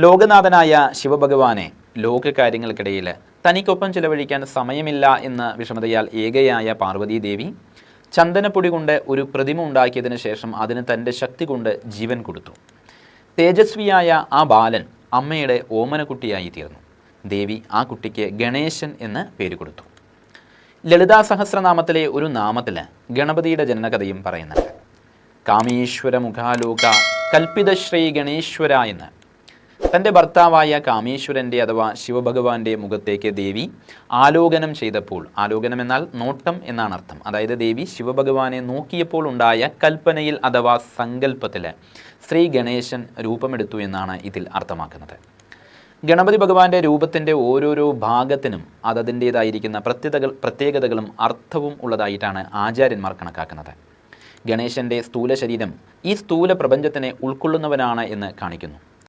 ലോകനാഥനായ ശിവഭഗവാനെ ലോകകാര്യങ്ങൾക്കിടയിൽ തനിക്കൊപ്പം ചിലവഴിക്കാൻ സമയമില്ല എന്ന വിഷമതയാൽ ഏകയായ പാർവതീദേവി ചന്ദനപ്പൊടി കൊണ്ട് ഒരു പ്രതിമ ഉണ്ടാക്കിയതിന് ശേഷം അതിന് തൻ്റെ ശക്തി കൊണ്ട് ജീവൻ കൊടുത്തു. തേജസ്വിയായ ആ ബാലൻ അമ്മയുടെ ഓമനക്കുട്ടിയായി തീർന്നു. ദേവി ആ കുട്ടിക്ക് ഗണേശൻ എന്ന് പേര് കൊടുത്തു. ലളിതാ സഹസ്രനാമത്തിലെ ഒരു നാമത്തിൽ ഗണപതിയുടെ ജനനകഥയും പറയുന്നുണ്ട്. കാമേശ്വര മുഖാലോക കൽപ്പിതശ്രീ ഗണേശ്വര എന്ന്. തൻ്റെ ഭർത്താവായ കാമേശ്വരൻ്റെ അഥവാ ശിവഭഗവാന്റെ മുഖത്തേക്ക് ദേവി ആലോകനം ചെയ്തപ്പോൾ, ആലോകനം എന്നാൽ നോട്ടം എന്നാണ് അർത്ഥം, അതായത് ദേവി ശിവഭഗവാനെ നോക്കിയപ്പോൾ ഉണ്ടായ കൽപ്പനയിൽ അഥവാ സങ്കല്പത്തിൽ ശ്രീ ഗണേശൻ രൂപമെടുത്തു എന്നാണ് ഇതിൽ അർത്ഥമാക്കുന്നത്. ഗണപതി ഭഗവാന്റെ രൂപത്തിൻ്റെ ഓരോരോ ഭാഗത്തിനും അതതിൻ്റേതായിരിക്കുന്ന പ്രത്യേകതകളും അർത്ഥവും ഉള്ളതായിട്ടാണ് ആചാര്യന്മാർ കണക്കാക്കുന്നത്. ഗണേശൻ്റെ സ്ഥൂല ശരീരം ഈ സ്ഥൂല പ്രപഞ്ചത്തിനെ ഉൾക്കൊള്ളുന്നവനാണ് എന്ന് കാണിക്കുന്നു.